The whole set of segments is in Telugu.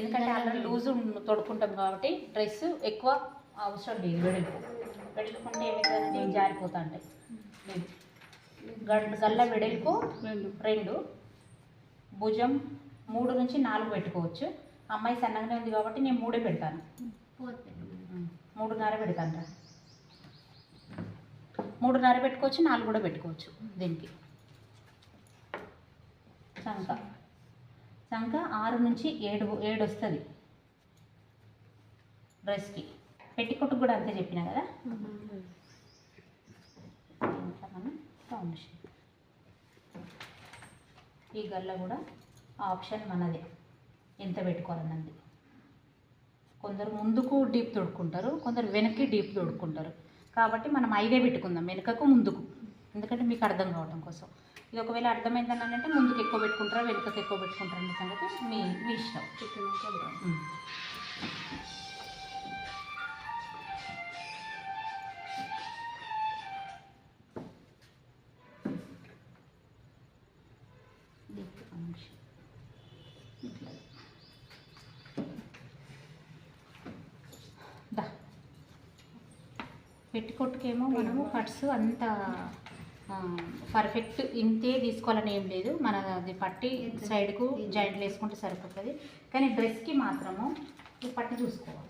ఎందుకంటే ఆల్రెడీ లూజ్ తొడుక్కుంటాం కాబట్టి డ్రెస్ ఎక్కువ అవసరం లేదు. వెడల్పుకుంటే ఏమైతుందంటే నేను జారిపోతా అంటే గల్ల వెడల్పు 2, భుజం 3 నుంచి 4 పెట్టుకోవచ్చు. అమ్మాయి సన్నగానే ఉంది కాబట్టి నేను 3 పెడతాను. 3.5 పెడతాను. 3.5 పెట్టుకోవచ్చు, 4 కూడా పెట్టుకోవచ్చు. దీనికి చంక 6 నుంచి 7 వస్తుంది డ్రెస్కి. పెట్టికొట్టు కూడా అంతే చెప్పినా కదా. మనం రౌండ్ షేప్. ఈ గల్ల కూడా ఆప్షన్ మనదే, ఎంత పెట్టుకోవాలన్నది. కొందరు ముందుకు డీప్ తొడుక్కుంటారు, కొందరు వెనక్కి డీప్ తొడుక్కుంటారు. కాబట్టి మనం 5 పెట్టుకుందాం, వెనుకకు ముందుకు, ఎందుకంటే మీకు అర్థం కావడం కోసం. ఇది ఒకవేళ అర్థమైందని అంటే ముందుకు ఎక్కువ పెట్టుకుంటారా వెనుకకు ఎక్కువ పెట్టుకుంటారా అనే సంగతి మీ ఇష్టం. పెట్టికొట్టుకేమో మనము కట్స్ అంత పర్ఫెక్ట్ ఇంతే తీసుకోవాలని ఏం లేదు. మన అది పట్టి సైడ్కు జాయింట్లు వేసుకుంటే సరిపోతుంది. కానీ డ్రెస్కి మాత్రము ఈ పట్టి చూసుకోవాలి.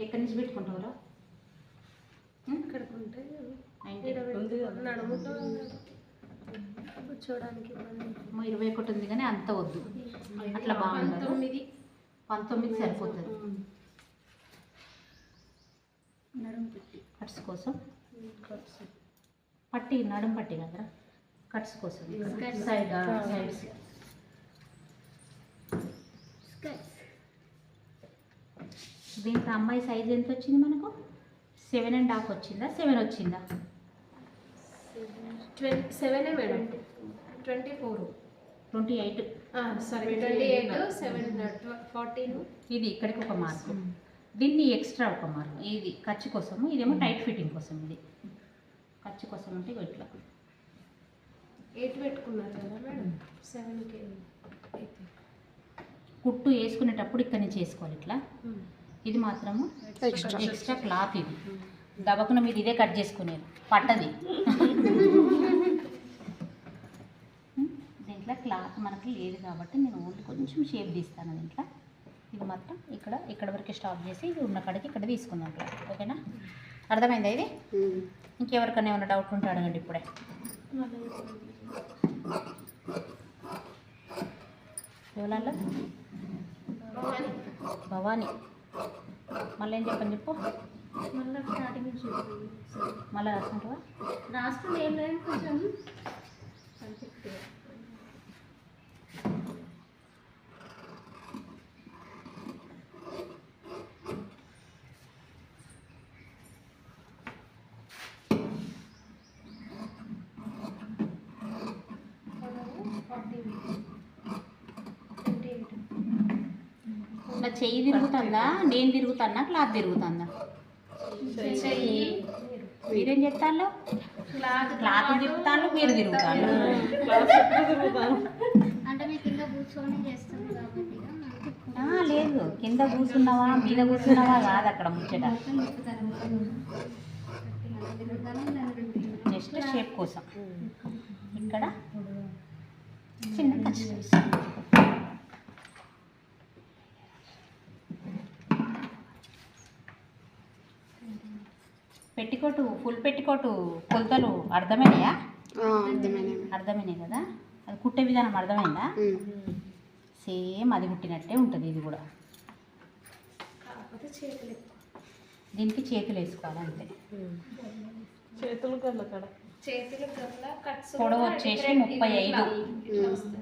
ఎక్కడి నుంచి పెట్టుకుంటారా? ఇక్కడికుంటే కూర్చోడానికి 21 ఉంది కానీ అంత వద్దు, అట్లా బాగుంటుంది. 19 సరిపోతుంది. కట్స్ కోసం పట్టి, నడుం పట్టి కదా కట్స్ కోసం సైడ్స్. దీంట్లో అమ్మాయి సైజ్ ఎంత వచ్చింది మనకు? 7.5 వచ్చిందా, 7 వచ్చిందా? 7 మేడం. 28 సారీ 28, 7, 14. ఇది ఇక్కడికి ఒక మార్కు, దీన్ని ఎక్స్ట్రా ఒక మార్కు. ఇది ఖర్చు కోసము, ఇదేమో టైట్ ఫిట్టింగ్ కోసం. ఇది ఖర్చు కోసం అంటే ఇట్లా 8 పెట్టుకున్నారు కదా మేడం. 7కి కుట్టు వేసుకునేటప్పుడు ఇక్కడ నుంచి వేసుకోవాలి ఇట్లా. ఇది మాత్రము ఎక్స్ట్రా క్లాత్. ఇది దబకున మీరు ఇదే కట్ చేసుకునేది పట్టది. దీంట్లో క్లాత్ మనకి లేదు కాబట్టి నేను ఓన్లీ కొంచెం షేప్ తీస్తాను దీంట్లో. ఇది మాత్రం ఇక్కడ వరకు స్టాప్ చేసి ఇది ఉన్న కాడికి ఇక్కడ తీసుకుందాం క్లాత్. ఓకేనా? అర్థమైందా ఇది? ఇంకెవరికైనా ఏమైనా డౌట్ ఉంటే అడగండి ఇప్పుడే. ఎవరల్లా? భవానీ. మళ్ళీ ఏం చెప్పండి చెప్పు. మళ్ళీ స్టార్టింగ్ మళ్ళీ రాసుకుంటావా? రాసుకుంటే ఏం లేదు, కొంచెం పర్ఫెక్ట్గా. నా చెయ్యి తిరుగుతుందా, నేను తిరుగుతానా, క్లాత్ తిరుగుతుందా? మీరేం చెప్తాను? క్లాత్ తిరుగుతాను, మీరు తిరుగుతాను. లేదు, కింద కూర్చున్నావా మీద కూర్చున్నావా కాదు అక్కడ ముచ్చట. జస్ట్ షేప్ కోసం ఇక్కడ చిన్న కష్టం. పెట్టికోటు, ఫుల్ పెట్టికోటు కొలతలు అర్థమైనాయా? అర్థమైనాయి కదా. అది కుట్టే విధానం అర్థమైందా? సేమ్ అది కుట్టినట్టే ఉంటుంది ఇది కూడా. దీనికి చేతులు వేసుకోవాలి అంతే. పొడవు వచ్చేసి 35.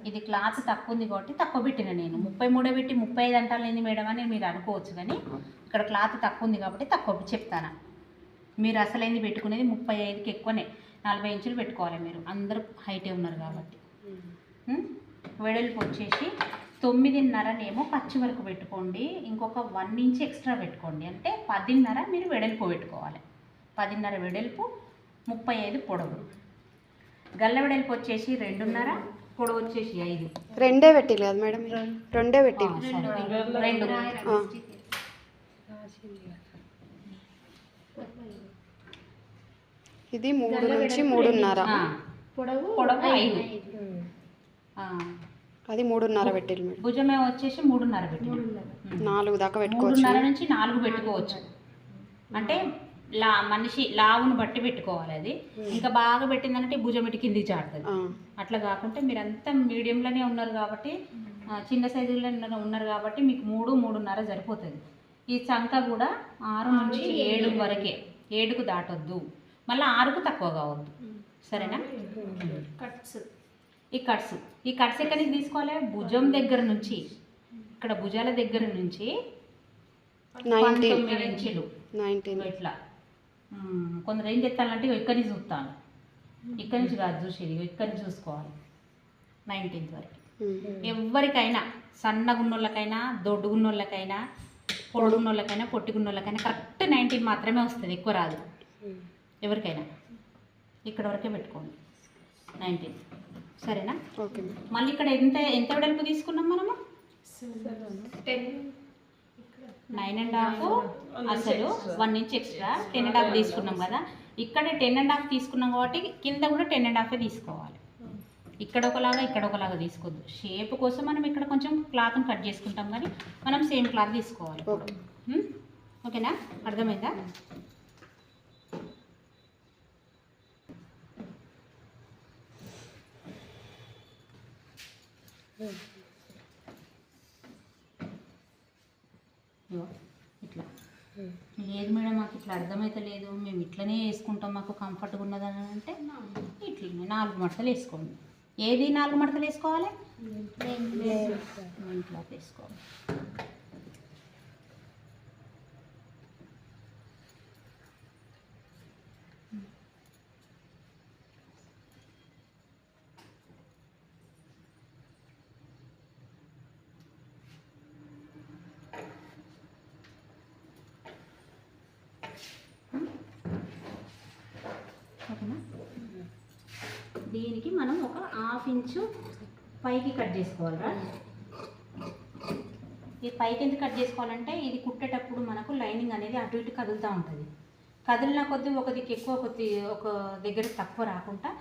ఇది క్లాత్ తక్కువ ఉంది కాబట్టి తక్కువ పెట్టిన నేను. 33 పెట్టి 35 అంటాను ఏంది మేడం అని మీరు అనుకోవచ్చు, కానీ ఇక్కడ క్లాత్ తక్కువ ఉంది కాబట్టి తక్కువ చెప్తాను. మీరు అసలైంది పెట్టుకునేది 35కి ఎక్కువనే, 40 ఇంచులు పెట్టుకోవాలి. మీరు అందరూ హైటే ఉన్నారు కాబట్టి. వెడల్పు వచ్చేసి 9.5 పచ్చి వరకు పెట్టుకోండి. ఇంకొక 1 ఇంచ్ ఎక్స్ట్రా పెట్టుకోండి. అంటే 10.5 మీరు వెడల్పు పెట్టుకోవాలి. 10.5 వెడల్పు, 35 పొడవు. గల్ల వెడల్పు వచ్చేసి 2.5, పొడవు వచ్చేసి 5. రెండే పెట్టిల్లు కదా మేడం? రెండే పెట్టిల్లు. సరే. 2. ఇది 3 నుంచి 3.5. పొడవు 5. అది 3.5 పెట్టిల్లు మేడం. భుజమే వచ్చేసి 3.5 పెట్టి 4 దాకా పెట్టుకోవచ్చు. 3.5 నుంచి 4 పెట్టుకోవచ్చు. అంటే మనిషి లావును బట్టి పెట్టుకోవాలి. అది ఇంకా బాగా పెట్టిందంటే భుజం ఇటు కిందికి చాడుతుంది. అట్లా కాకుంటే మీరు అంతా మీడియంలోనే ఉన్నారు కాబట్టి, చిన్న సైజులో ఉన్నారు కాబట్టి మీకు 3, 3.5 సరిపోతుంది. ఈ చంక కూడా 6 నుంచి 7 వరకే, 7కు దాటొద్దు, మళ్ళీ 6కు తక్కువ కావద్దు. సరేనా? కట్స్ ఈ కట్స్ ఎక్కడి నుంచి తీసుకోవాలి? భుజం దగ్గర నుంచి, ఇక్కడ భుజాల దగ్గర నుంచి 19 ఇంచులు ఇట్లా. కొందరు ఏం చెప్తానంటే ఇక్కడి నుంచి చూస్తాను, ఇక్కడి నుంచి కాదు చూసేది, ఇక్కడి నుంచి చూసుకోవాలి 19th వరకు. ఎవరికైనా సన్నగున్నోళ్ళకైనా, దొడ్డుగున్నోళ్ళకైనా, పొడుగున్నోళ్ళకైనా, పొట్టిగున్నోళ్ళకైనా కరెక్ట్ 19 మాత్రమే వస్తుంది, ఎక్కువ రాదు ఎవరికైనా. ఇక్కడ వరకే పెట్టుకోండి 19. సరేనా? ఓకే. మళ్ళీ ఇక్కడ ఎంత వెడల్పు తీసుకున్నాం మనము? 9.5 అసలు 1 ఇంచ్ ఎక్స్ట్రా 10.5 తీసుకున్నాం కదా. ఇక్కడ 10.5 తీసుకున్నాం కాబట్టి కింద కూడా 10.5 తీసుకోవాలి. ఇక్కడ ఒకలాగా తీసుకోవద్దు. షేప్ కోసం మనం ఇక్కడ కొంచెం క్లాత్ని కట్ చేసుకుంటాం, కానీ మనం సేమ్ క్లాత్ తీసుకోవాలి. ఓకేనా? అర్థమైందా? ఇట్లా లేదు మేడం మాకు ఇట్లా అర్థమైతే లేదు, మేము ఇట్లనే వేసుకుంటాం, మాకు కంఫర్ట్గా ఉన్నదని అంటే ఇట్లనే 4 మడతలు వేసుకోండి. ఏది 4 మడతలు వేసుకోవాలి? మెయిన్ క్లాత్ వేసుకోవాలి. ఓకేనా? దీనికి మనం ఒక 1/2 ఇంచు పైకి కట్ చేసుకోవాలిరా. ఈ పైకి ఎందుకు కట్ చేసుకోవాలంటే ఇది కుట్టేటప్పుడు మనకు లైనింగ్ అనేది అటు ఇటు కదులుతూ ఉంటుంది. కదిలిన కొద్దీ ఒక దిక్కు ఎక్కువ, ఒక దగ్గర తక్కువ రాకుండా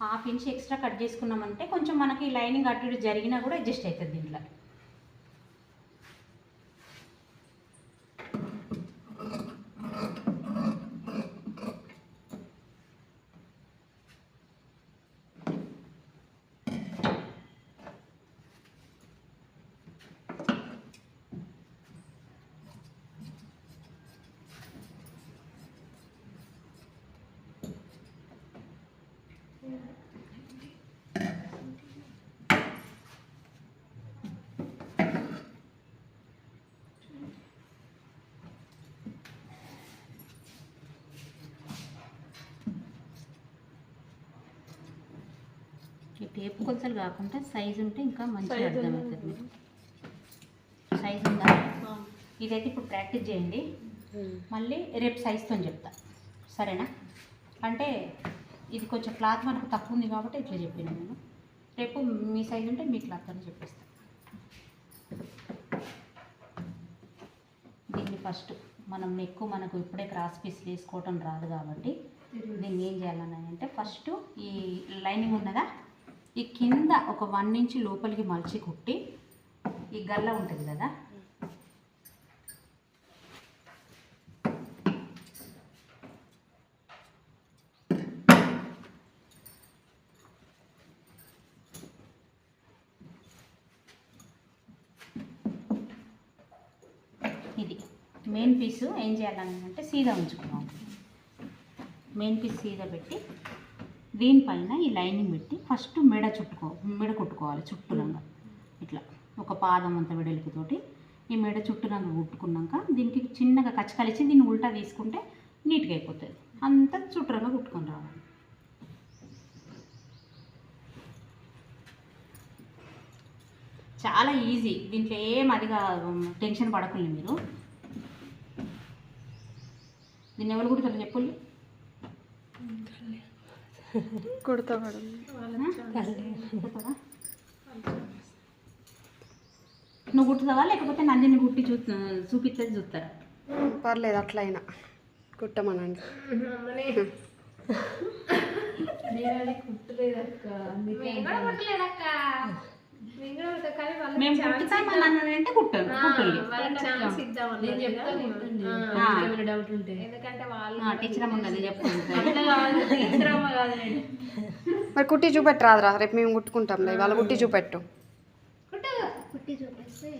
1/2 ఇంచ్ ఎక్స్ట్రా కట్ చేసుకున్నామంటే కొంచెం మనకి లైనింగ్ అటు ఇటు జరిగినా కూడా అడ్జస్ట్ అవుతుంది దీంట్లో. ఈ టేప్ కొలతలు కాకుండా సైజు ఉంటే ఇంకా మంచిగా అర్థమవుతుంది. మీకు సైజు ఉందా? ఇదైతే ఇప్పుడు ప్రాక్టీస్ చేయండి, మళ్ళీ రేపు సైజుతో చెప్తా. సరేనా? అంటే ఇది కొంచెం క్లాత్ మనకు తక్కువ ఉంది కాబట్టి ఇట్లా చెప్పాను నేను. రేపు మీ సైజు ఉంటే మీ క్లాత్ అని చెప్పేస్తాను. దీన్ని ఫస్ట్ మనం నెక్కు మనకు ఇప్పుడే క్రాస్ పీస్ వేసుకోవటం రాదు కాబట్టి దీన్ని ఏం చేయాలని అంటే ఫస్ట్ ఈ లైనింగ్ ఉన్నదా ఈ కింద ఒక 1 ఇంచ్ లోపలికి మలిచి కుట్టి ఈ గల్ల ఉంటుంది కదా ఇది మెయిన్ పీసు ఏం చేయాలని అంటే సీదా ఉంచుకున్నాం. మెయిన్ పీస్ సీదా పెట్టి దీనిపైన ఈ లైనింగ్ పెట్టి ఫస్ట్ మెడ కుట్టుకోవాలి చుట్టూరంగా ఇట్లా ఒక పాదం అంత వెడల్పుతోటి ఈ మెడ చుట్టూరంగా కుట్టుకున్నాక దీనికి చిన్నగా కచ్చి కలిసి దీన్ని ఉల్టా తీసుకుంటే నీట్గా అయిపోతుంది. అంతా చుట్టూరంగా కుట్టుకొని రావాలి. చాలా ఈజీ, దీంట్లో ఏం అదిగా టెన్షన్ పడకండి మీరు. దీన్ని ఎవరు కుడతారు చెప్పుల్ని? కుడతా మేడం. నువ్వు కుట్టుతావా లేకపోతే నందిని కుట్టి చూపిస్తుంది చూస్తారా? పర్లేదు అట్లయినా కుట్టమనండి. మేము కుట్టుతాం అని అన్నానంటే కుట్టాను కుట్టండి. ఎందుకంటే వాళ్ళు టీచర్ అమ్మ ఉన్నది చెప్పండి. మరి కుట్టి చూపెట్టు రాదురా, రేపు మేము కుట్టుకుంటాంలే, వాళ్ళు కుట్టి చూపెట్టు. కుట్టి చూపిస్తే